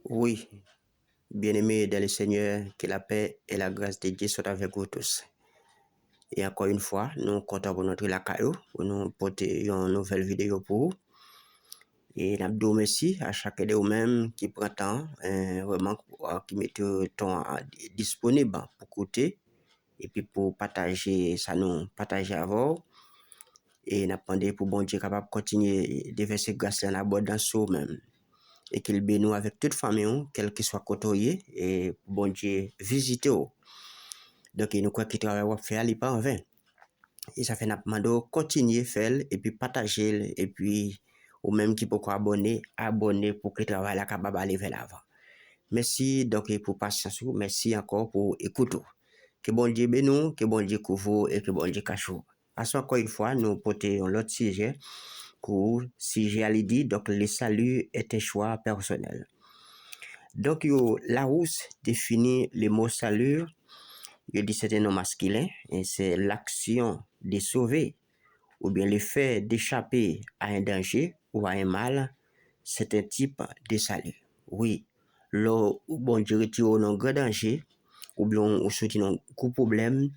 Oui, bien-aimés dans le Seigneur, que la paix et la grâce de Dieu soient avec vous tous. Et encore une fois, nous comptons pour notre lacaille, pour nous porter une nouvelle vidéo pour vous. Et nous merci à chacun de vous-même qui prend temps, vraiment, qui met le temps disponible pour écouter et puis pour partager, ça nous partager avec vous. Et nous demandons pour bon Dieu capable de continuer de verser grâce dans l'abondance même. Et qu'il bénisse avec toute famille, quel que soit côtoyé, et bon Dieu visite. Donc, nous croyons qu'il travaille à faire, il pas en vain. Et ça fait nous continuer à faire, et puis partager, et puis, ou même qui peut abonner pour que le travail soit capable d'aller vers l'avant. Merci donc pour patience, merci encore pour écouter. Que bon Dieu bénisse, que bon Dieu couvre et que bon Dieu cache. À ce encore une fois, nous portons l'autre sujet, pour sujet à l'idée, donc le salut est un choix personnel. Donc, Larousse définit le mot salut, il dit c'est un nom masculin, et c'est l'action de sauver, ou bien le fait d'échapper à un danger ou à un mal, c'est un type de salut. Oui, là, bon Dieu retire un grand danger, ou bien on soutient un gros problème,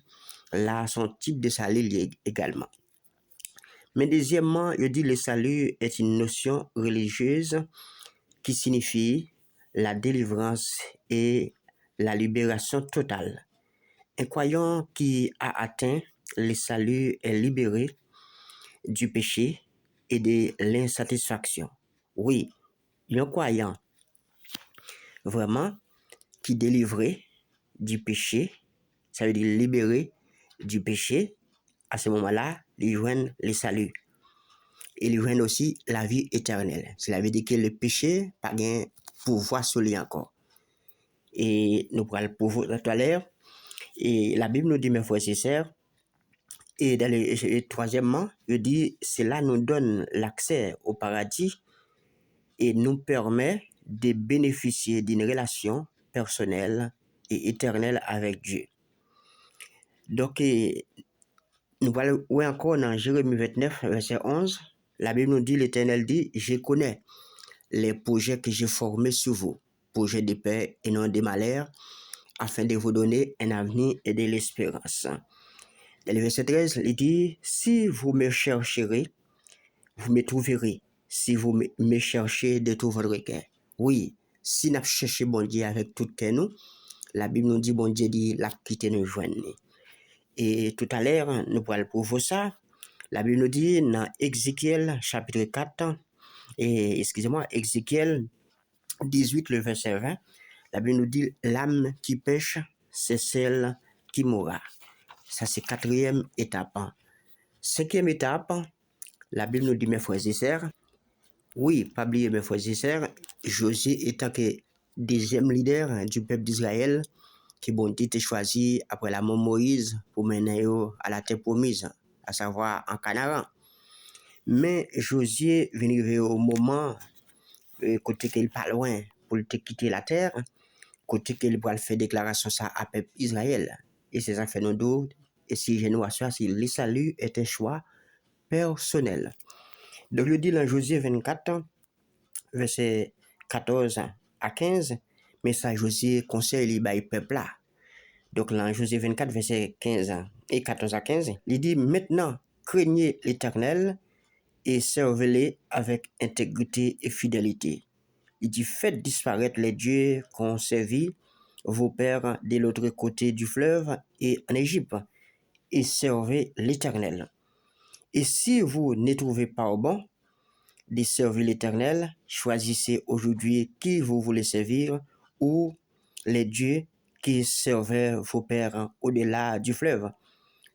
là, son type de salut également. Mais deuxièmement, il dit le salut est une notion religieuse qui signifie la délivrance et la libération totale. Un croyant qui a atteint le salut est libéré du péché et de l'insatisfaction. Oui, un croyant vraiment qui est délivré du péché, ça veut dire libéré du péché, à ce moment-là, il joint le salut. Et il joint aussi la vie éternelle. Cela veut dire que le péché n'a pas de pouvoir sur lui encore. Et nous pourrons le prouver tout à l'heure. Et la Bible nous dit, mes frères et sœurs, et dans troisièmement, il dit, cela nous donne l'accès au paradis et nous permet de bénéficier d'une relation personnelle et éternelle avec Dieu. Donc, nous allons encore dans Jérémie 29, verset 11, la Bible nous dit, l'Éternel dit, je connais les projets que j'ai formés sur vous, projets de paix et non de malheur, afin de vous donner un avenir et de l'espérance. Dans le verset 13, il dit, si vous me chercherez, vous me trouverez. Si vous me cherchez de tout votre cœur. Oui, si nous cherchons bon Dieu avec tout cœur nous, la Bible nous dit, bon Dieu dit, la quitter nous joindre. Et tout à l'heure, nous pourrons le prouver ça. La Bible nous dit, dans Ézéchiel, chapitre 4, et excusez-moi, Ézéchiel 18, le verset 20, la Bible nous dit, l'âme qui pêche, c'est celle qui mourra. Ça, c'est quatrième étape. Cinquième étape, la Bible nous dit, mes frères et sœurs, oui, pas oublier mes frères et sœurs, Josué étant que deuxième leader du peuple d'Israël, qui bon été choisi après la mort Moïse pour mener à la terre promise, à savoir en Canaan. Mais Josué vient arriver au moment, côté qu'il pas loin, pour quitter la terre, côté qu'il va faire déclaration ça à peuple Israël. Et c'est ça fait nous doute. Et si je nous assure, si le salut est un choix personnel. Donc, il dit dans Josué 24, verset 14 à 15, mais ça, Josué conseille les peuple là. Donc, dans Josué 24, verset 15 et 14 à 15, il dit, maintenant, craignez l'Éternel et servez-le avec intégrité et fidélité. Il dit, faites disparaître les dieux qu'ont servi vos pères de l'autre côté du fleuve et en Égypte, et servez l'Éternel. Et si vous ne trouvez pas au bon de servir l'Éternel, choisissez aujourd'hui qui vous voulez servir ou les dieux qui servaient vos pères au-delà du fleuve,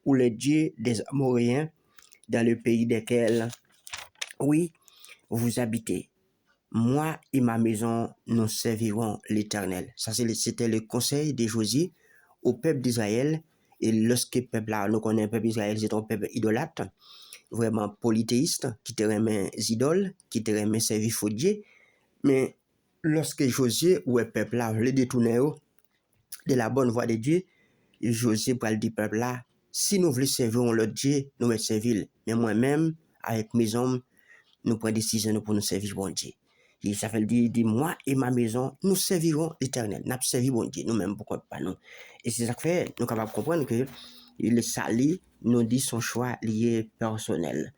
ou les dieux des Amoréens dans le pays desquels, oui, vous habitez. Moi et ma maison, nous servirons l'Éternel. Ça, c'était le conseil de Josué au peuple d'Israël. Et lorsque le peuple là, nous connaissons le peuple d'Israël, c'est un peuple idolâtre, vraiment polythéiste, qui te remet idoles, qui te remet servir faux Dieu. Mais lorsque Josué ou le peuple là, le détourner de la bonne voie de Dieu, Josué pour le dire peuple là, si nous voulons servir le Dieu, nous allons servir. Mais moi-même, avec mes hommes, nous prenons décision pour nous servir bon Dieu. Et ça veut dire, moi et ma maison, nous servirons l'Éternel. Nous servirons bon Dieu, nous-mêmes, pourquoi pas nous. Et c'est ça que fait, nous sommes capables de comprendre que le salut nous dit son choix lié personnel.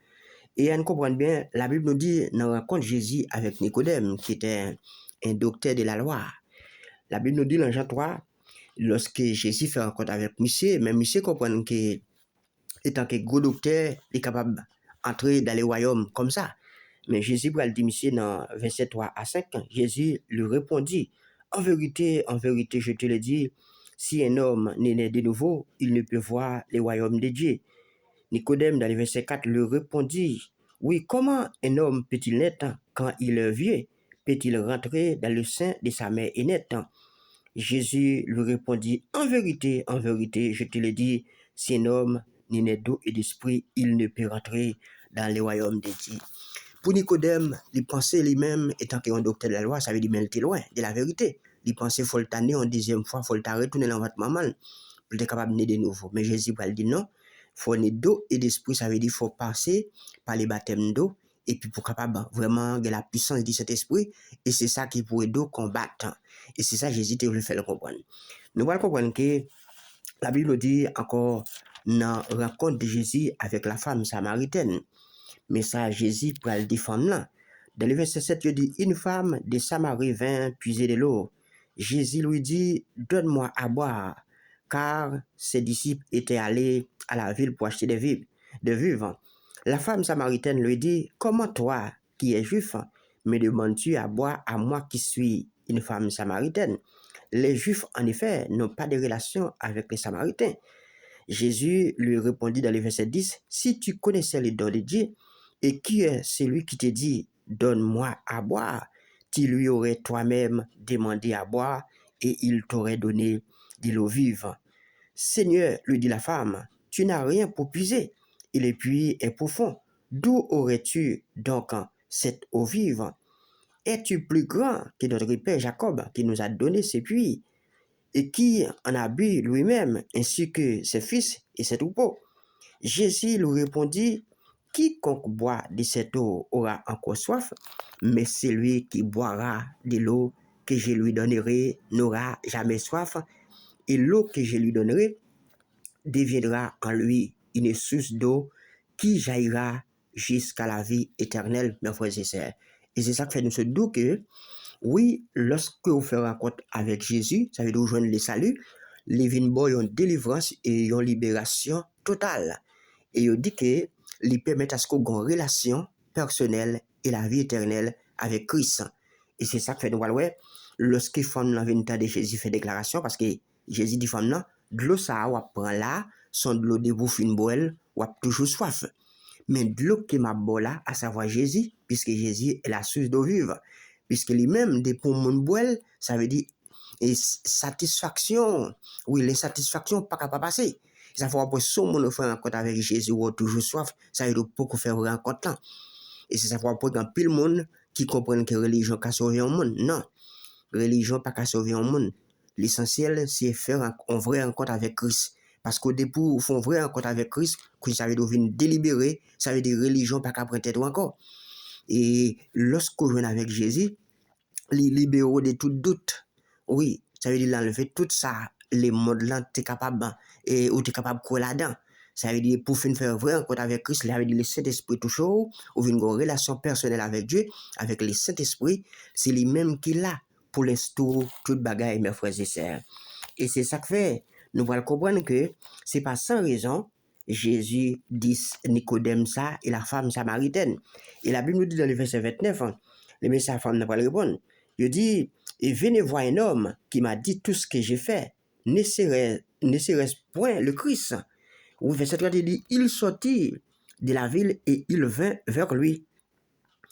Et on comprend bien, la Bible nous dit, dans la rencontre Jésus avec Nicodème, qui était un docteur de la loi. La Bible nous dit dans Jean 3, lorsque Jésus fait rencontre avec monsieur, mais monsieur comprend que, étant que gros docteur, il est capable d'entrer dans le royaume comme ça. Mais Jésus va le dire, monsieur, dans verset 3 à 5, Jésus lui répondit, en vérité, je te le dis, si un homme n'est né de nouveau, il ne peut voir le royaume de Dieu. Nicodème, dans le verset 4, lui répondit, oui, comment un homme peut-il naître quand il est vieux? Peut-il rentrer dans le sein de sa mère aînette? Jésus lui répondit, en vérité, je te le dis, si un homme n'est né d'eau et d'esprit, il ne peut rentrer dans le royaume de Dieu. Pour Nicodème, il pensait lui-même, étant qu'un docteur de la loi, ça veut dire qu'il était loin de la vérité. Il pensait qu'il faut le tanner en deuxième fois, il faut le retourner dans votre maman, pour être capable de naître de nouveau. Mais Jésus va dire non, il faut naître d'eau et d'esprit, ça veut dire qu'il faut passer par les baptêmes d'eau, et puis pour capable vraiment de la puissance de cet esprit, et c'est ça qui pourrait d'eau combattre. Et c'est ça Jésus te veut faire le comprendre. Nous allons comprendre que la Bible dit encore dans la rencontre de Jésus avec la femme samaritaine. Mais ça, Jésus pour le défendre là. Dans le verset 7, il dit, une femme de Samarie vint puiser de l'eau. Jésus lui dit, donne-moi à boire, car ses disciples étaient allés à la ville pour acheter des vivres. La femme samaritaine lui dit, comment toi, qui es juif, me demandes-tu à boire à moi qui suis une femme samaritaine? Les juifs, en effet, n'ont pas de relation avec les samaritains. Jésus lui répondit dans le verset 10, si tu connaissais les dons de Dieu, et qui est celui qui te dit, donne-moi à boire, tu lui aurais toi-même demandé à boire, et il t'aurait donné de l'eau vive. Seigneur, lui dit la femme, tu n'as rien pour puiser, et le puits est profond. D'où aurais-tu donc cette eau vive? Es-tu plus grand que notre père Jacob, qui nous a donné ce puits, et qui en a bu lui-même, ainsi que ses fils et ses troupeaux? Jésus lui répondit, quiconque boit de cette eau aura encore soif, mais celui qui boira de l'eau que je lui donnerai n'aura jamais soif, et l'eau que je lui donnerai deviendra en lui une source d'eau qui jaillira jusqu'à la vie éternelle, mes frères et sœurs. Et c'est ça que fait nous se doux que, oui, lorsque vous faites rencontre avec Jésus, ça veut dire vous joignez le salut, les vins boy ont délivrance et ont libération totale. Et il dit que lui permet à ce qu'on ait une relation personnelle et la vie éternelle avec Christ. Et c'est ça que fait nous voir, lorsque femme dans le de Jésus fait déclaration, parce que Jésus dit femme, de l'eau ça, on prend là, son de l'eau de bouffe une boelle, on a toujours soif. Mais de l'eau qui m'a bo là, à savoir Jésus, puisque Jésus est la source d'eau vive, puisque lui-même, des poumons de boelle, ça veut dire et satisfaction. Oui, l'insatisfaction pas capable de passer. Ça faut après son monde faire rencontre avec Jésus ou toujours soif, ça veut dire beaucoup faire rencontre là. Et c'est ça faut après quand pile monde qui comprennent que religion peut sauver un monde. Non. Religion pas qu'à sauver un monde. L'essentiel c'est faire une vraie rencontre avec Christ. Parce qu'au début, on fait une vraie rencontre avec Christ, ça veut dire venir délibérer, ça veut dire religion pas qu'à prendre encore. Et lorsqu'on vient avec Jésus, les libéraux de tout doute. Oui, ça veut dire l'enlever tout ça, les modes là, tu es capable, et ou tu es capable de courir là-dedans. Ça veut dire, pour faire une vraie rencontre avec Christ, ça veut dire le Saint-Esprit toujours, ou une relation personnelle avec Dieu, avec le Saint-Esprit, c'est lui-même qui l'a pour l'instant, toute bagaille, mes frères et sœurs. Et c'est ça que fait, nous allons comprendre que c'est pas sans raison, Jésus dit Nicodème ça et la femme samaritaine. Et la Bible nous dit dans le verset 29, le message femme n'a pas répondre. Il dit, et venez voir un homme qui m'a dit tout ce que j'ai fait. Ne serait-ce point le Christ? Ou verset 30, il dit, il sortit de la ville et il vint vers lui.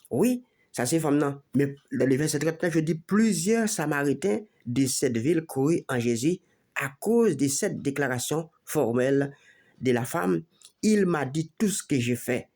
Oui, ça c'est femme non. Mais dans le verset 39, je dis, plusieurs Samaritains de cette ville coururent en Jésus à cause de cette déclaration formelle de la femme. Il m'a dit tout ce que j'ai fait.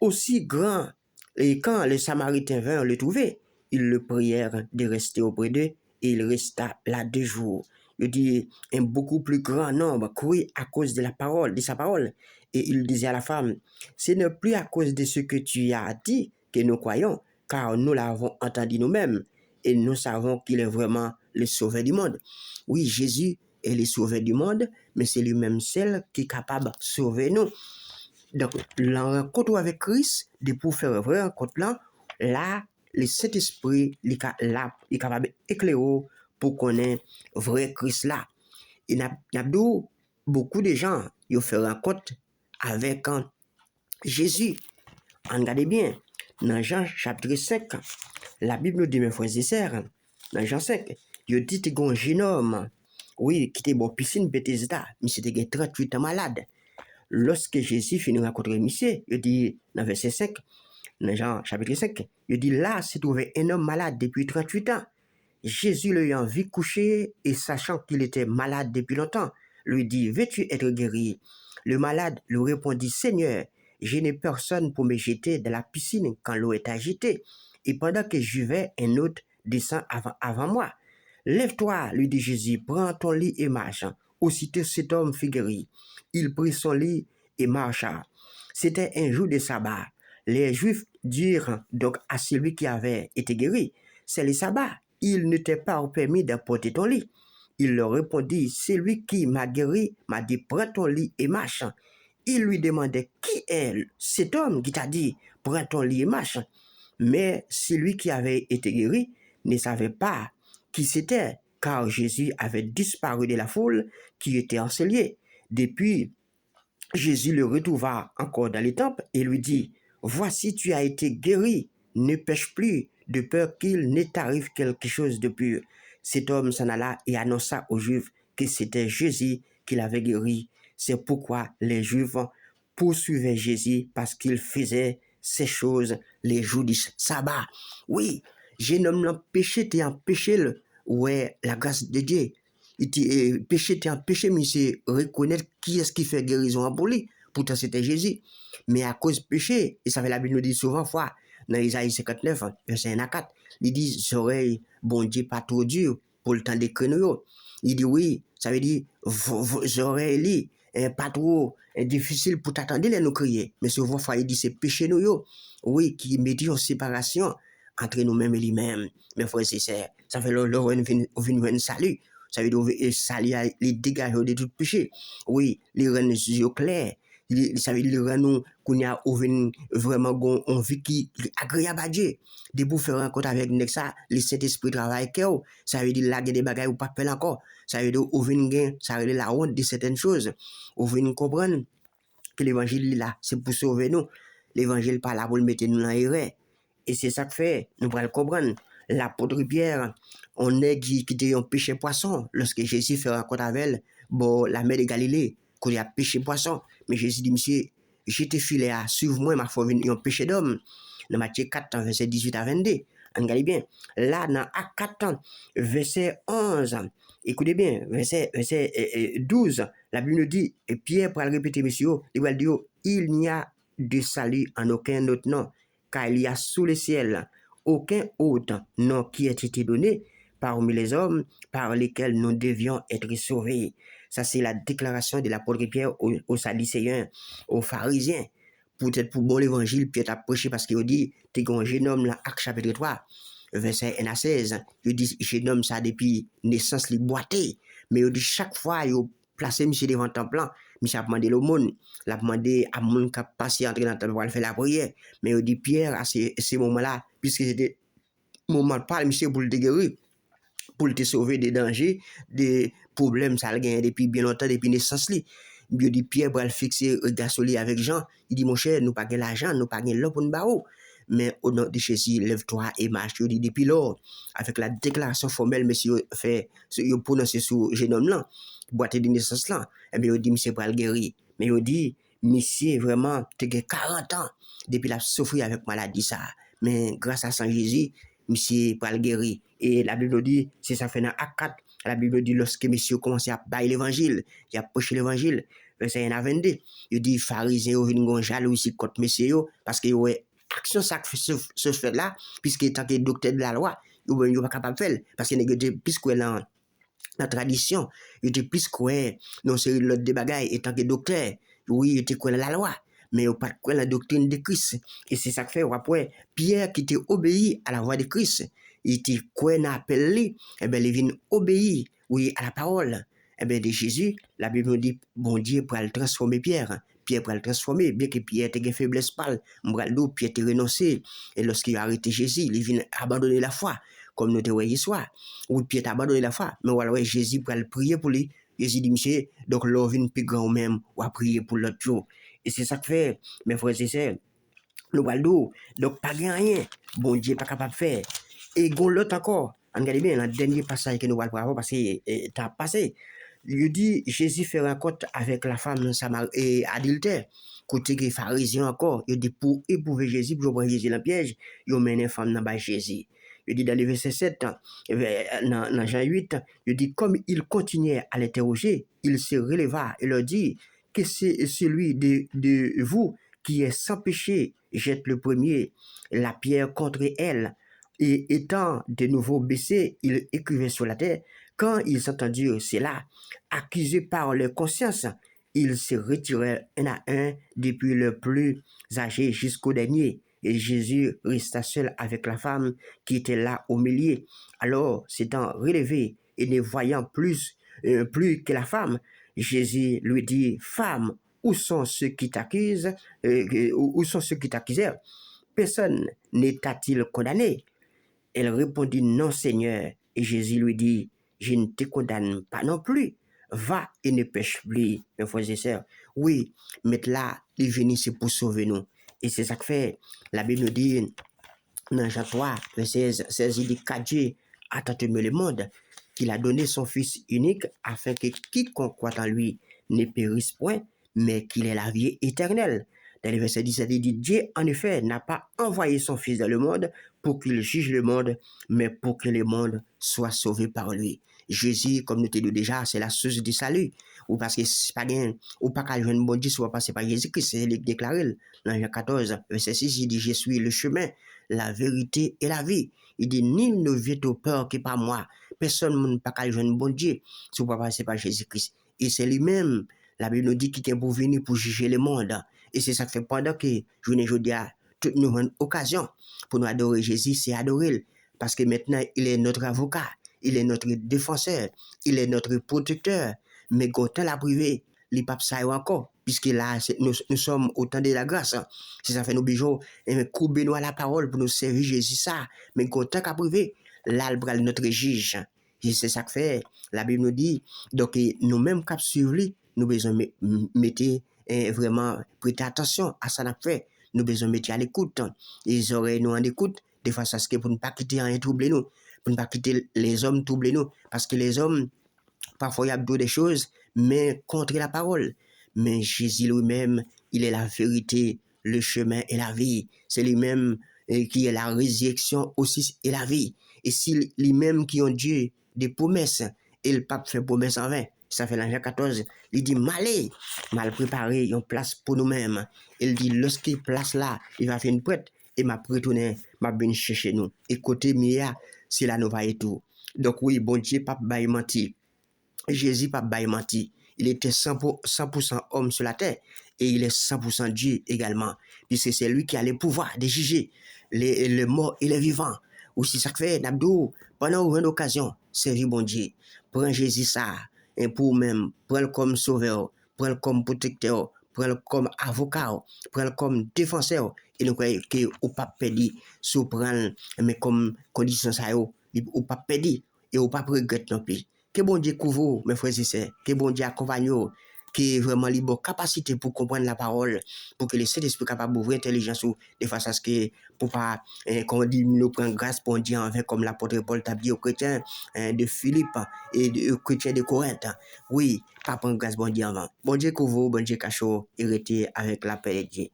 Aussi grand, et quand les Samaritains vinrent le trouver, ils le prièrent de rester auprès d'eux et il resta là 2 jours. Il dit, un beaucoup plus grand nombre courut à cause de la parole, de sa parole. Et il disait à la femme, ce n'est plus à cause de ce que tu as dit que nous croyons, car nous l'avons entendu nous-mêmes et nous savons qu'il est vraiment le sauveur du monde. Oui, Jésus est le sauveur du monde, mais c'est lui-même seul qui est capable de sauver nous. Donc, la rencontre avec Christ, de pour faire une vraie rencontre là, le Saint-Esprit est capable d'éclairer pour connaître vrai Christ là. Il y a beaucoup de gens qui ont fait rencontre avec Jésus. Regardez bien, dans Jean chapitre 5, la Bible dit, mes frères et sœurs, dans Jean 5, il dit qu'il y a un jeune homme, oui, qui était bon piscine Bethesda, mais c'était 38 ans malade. Lorsque Jésus finit de rencontrer monsieur, il dit, dans verset 5, dans Jean chapitre 5, il dit, là, s'est trouvé un homme malade depuis 38 ans. Jésus l'ayant vu coucher et sachant qu'il était malade depuis longtemps, lui dit, veux-tu être guéri? Le malade lui répondit, Seigneur, je n'ai personne pour me jeter dans la piscine quand l'eau est agitée. Et pendant que je vais, un autre descend avant moi. Lève-toi, lui dit Jésus, prends ton lit et marche. Aussitôt cet homme fut guéri. Il prit son lit et marcha. C'était un jour de sabbat. Les Juifs dirent donc à celui qui avait été guéri, c'est le sabbat. Il ne t'est pas permis d'apporter ton lit. Il leur répondit, celui qui m'a guéri m'a dit, prends ton lit et marche. Il lui demandait, qui est cet homme qui t'a dit, prends ton lit et marche? Mais celui qui avait été guéri ne savait pas qui c'était, car Jésus avait disparu de la foule qui était encelée. Depuis, Jésus le retrouva encore dans le temple et lui dit, voici tu as été guéri, ne pêche plus, de peur qu'il ne t'arrive quelque chose de pire. Cet homme s'en alla et annonça aux Juifs que c'était Jésus qui l'avait guéri. C'est pourquoi les Juifs poursuivaient Jésus parce qu'il faisait ces choses les jours du sabbat. Oui, jeune homme l'a péché, t'es empêché, ouais, la grâce de Dieu. Péché, t'es empêché, mais c'est reconnaître qui est-ce qui fait guérison pour lui. Pourtant, c'était Jésus. Mais à cause du péché, et ça fait la Bible nous dit souvent, fois, dans Isaïe 59, verset 1 à 4, il dit, j'aurais, bon Dieu, pas trop dur pour le temps des créneaux. Il dit, oui, ça veut dire, j'aurais li, pas trop difficile pour t'attendre les nous crier. Mais souvent, il dit, c'est péché nous, yo. Oui, qui met en séparation entre nous-mêmes et lui-même. Mes frères et sœurs, ça fait le salut. Ça veut dire salut les dégager de tout péché. Oui, les rendre yeux clairs. Ça veut dire nous qu'on a vraiment une vie qui est agréable à Dieu. De pour faire rencontre avec nous ça, le Saint-Esprit travaille avec eux. Ça veut dire laguer des bagages ou pas faire encore. Ça veut dire ça veut dire la honte de certaines choses. Ou venir comprendre que l'évangile est là, c'est pour sauver nous. L'évangile pas là pour le mettre nous dans l'erreur. Et c'est ça que fait, nous pourrons le comprendre. L'apôtre Pierre, on est qui était un péché poisson. Lorsque Jésus fait rencontre avec elle, bon, la mer de Galilée, qu'on a péché poisson. Mais Jésus dit, monsieur, j'étais filé à suivre moi, ma foi, un péché d'homme. Dans Matthieu 4, verset 18 à 22. Regardez bien. Là, dans Acte 4, verset 11, écoutez bien, verset 12, la Bible nous dit, et Pierre, pour le répéter, monsieur, il va dire, il n'y a de salut en aucun autre nom, car il y a sous le ciel aucun autre nom qui ait été donné parmi les hommes par lesquels nous devions être sauvés. Ça, c'est la déclaration de l'apôtre Pierre aux Sadducéens, aux pharisiens. Peut-être pour bon l'évangile, Pierre a prêché parce qu'il dit, t'es un jeune homme là, Acte chapitre 3, verset 1 à 16. Il dit, jeune homme, ça depuis naissance, il boité. Mais il dit, chaque fois, il placé monsieur devant le temple, monsieur a demandé l'aumône. Il a demandé à mon qui a passé entrer dans le temple pour faire la prière. Mais il dit, Pierre, à ces moments-là, puisque c'était moment de parler, monsieur, pour le guérir, pour te sauver des dangers, des problèmes, ça a gagné depuis bien longtemps, depuis naissance. Il dit, Pierre, pour le fixer, regarder avec Jean, il dit, mon cher, nous pas l'argent, nous pas l'eau pour nous barreau. Mais au nom de Jésus, lève-toi et marche. Il dit, depuis lors, avec la déclaration formelle, monsieur, fait, il prononce sur le jeune homme là, boîte de naissance là, et bien, il dit, monsieur, pour le guérir. Mais il dit, monsieur, vraiment, tu as 40 ans, depuis la souffrir avec maladie ça. Mais grâce à Saint Jésus, monsieur, pour le guérir. Et la Bible dit, c'est ça fait dans Acte 4, la Bible dit, lorsque monsieur commençait à bailler l'évangile, il a prêché l'évangile, verset 1 à 22, il dit, pharisiens, ils viennent jalousie contre monsieur, parce que ouais, action ça se fait là, puisque tant que docteur de la loi, ils ne sont pas capables de faire, parce qu'il y a plus que dans la tradition, il y a plus que dans série de bagailles, et tant que docteur, oui, il était quoi la loi. mais yo pas quoi la doctrine de Christ. Et c'est ça que fait après Pierre qui était obéi à la voix de Christ, il était quoi n'a appelé, et ben il vient obéir oui à la parole. Eh bien, de Jésus, la Bible nous dit, bon Dieu pour le transformer Pierre. Pierre pour le transformer, bien que Pierre ait une faiblesse pâle, Pierre a renoncé. Et lorsqu'il a arrêté Jésus, il vient abandonner la foi, comme nous te voyons ce soir. Oui, Pierre a abandonné la foi, mais voilà, ouais, Jésus pour le prier pour lui. Jésus dit, monsieur, donc l'on vient plus grand même, ou à prier pour l'autre jour. Et c'est ça que fait, mes frères et sœurs, nous allons donc pas rien, bon Dieu pas capable de faire. Et l'autre encore, regardez bien, le dernier passage que nous allons voir, parce que t'as passé. Il dit, Jésus fait rencontre avec la femme et adultère. Côté que pharisien encore, il dit, pour éprouver Jésus, pour prendre Jésus dans le piège, il mène une femme dans Jésus. Il dit dans le verset 7, dans Jean 8, il dit, comme il continuait à l'interroger, il se releva et leur dit, que c'est celui de vous qui est sans péché, jette le premier la pierre contre elle. Et étant de nouveau baissé, il écrivait sur la terre. Quand ils entendirent cela, accusés par leur conscience, ils se retirèrent un à un, depuis le plus âgé jusqu'au dernier. Et Jésus resta seul avec la femme qui était là au milieu. Alors, s'étant relevé et ne voyant plus que la femme, Jésus lui dit, femme, où sont ceux qui t'accusent, où sont ceux qui t'accusèrent? Personne n'est-il condamné? Elle répondit, non, Seigneur. Et Jésus lui dit, je ne te condamne pas non plus. Va et ne pêche plus, mes frères et sœurs. Oui, mais là, il est venu pour sauver nous. Et c'est ça que fait. La Bible nous dit, dans Jean 3, verset 16, il dit, car Dieu a tant aimé le monde, qu'il a donné son Fils unique, afin que quiconque croit en lui ne périsse point, mais qu'il ait la vie éternelle. Dans le verset 17, il dit, Dieu, en effet, n'a pas envoyé son Fils dans le monde pour qu'il juge le monde, mais pour que le monde soit sauvé par lui. Jésus, comme nous te dit déjà, c'est la source du salut. Ou parce que c'est pas bien, ou pas qu'à jouer une bonne Dieu, soit passé par Jésus-Christ, c'est lui qui déclaré. Dans Jean 14, verset 6, il dit, je suis le chemin, la vérité et la vie. Il dit, nul ne vient au peur que par moi. Personne ne peut pas jouer une bonne Dieu, soit pas passé par Jésus-Christ. Et c'est lui-même, la Bible nous dit qu'il est pour venir pour juger le monde. Et c'est ça que fait pendant que je ne dis à toute nous une occasion pour nous adorer Jésus, c'est adorer. Parce que maintenant, il est notre avocat, il est notre défenseur, il est notre protecteur. Mais quand la privé, les papes ça encore, puisque là, nous sommes au temps de la grâce. Si ça fait nous bijou, couper nous à la parole pour nous servir Jésus ça. Mais quand la privé, là, notre juge. Et c'est ça que fait. La Bible nous dit, donc nous-mêmes cap suivre lui, nous besoin mettre vraiment prêter attention à ça n'a fait. Nous besoin mettre à l'écoute. Les oreilles nous en écoute, des fois ça ce que pour ne pas quitter un troubler nous, pour ne pas quitter les hommes troubler nous, parce que les hommes parfois il y a des choses, mais contre la parole. Mais Jésus lui-même, il est la vérité, le chemin et la vie. C'est lui-même qui est la résurrection aussi et la vie. Et c'est lui-même qui ont Dieu des promesses. Et le pape fait promesse en vain. Ça fait l'an 14. Il dit, mal préparé, une place pour nous-mêmes. Il dit, lorsqu'il place là, il va faire une prête. Et m'a retourné, m'a bien chercher nous. Et côté Mia, c'est la nova et tout. Donc oui, bon Dieu, pape bail menti. Jésus pas bail menti. Il était 100% homme sur la terre et il est 100% Dieu également. Puisque c'est lui qui a le pouvoir de juger les morts et les vivants. Ou si ça fait, Nabdou, pendant une occasion, servir bon Dieu. Prends Jésus ça, et pour même, prends-le comme sauveur, prends-le comme protecteur, prends-le comme avocat, prends-le comme défenseur. Et nous croyons que ou pas pédi, sous prendre, mais comme condition ça, ou pas pédi, et ou pas regretter non plus. Que bon Dieu couvre, mes frères et sœurs, que bon Dieu accompagne, qui est vraiment libre capacité pour comprendre la parole, pour que le Saint-Esprit capable d'ouvrir l'intelligence de façon à ce que, pour pas, qu'on dit, nous prendre grâce pour Dieu envers comme l'apôtre Paul t'a dit aux chrétiens de Philippe et aux chrétiens de Corinthe. Oui, pas prendre grâce pour Dieu avant. Bon Dieu couvre, bon Dieu cachot, et rester avec la paix de Dieu.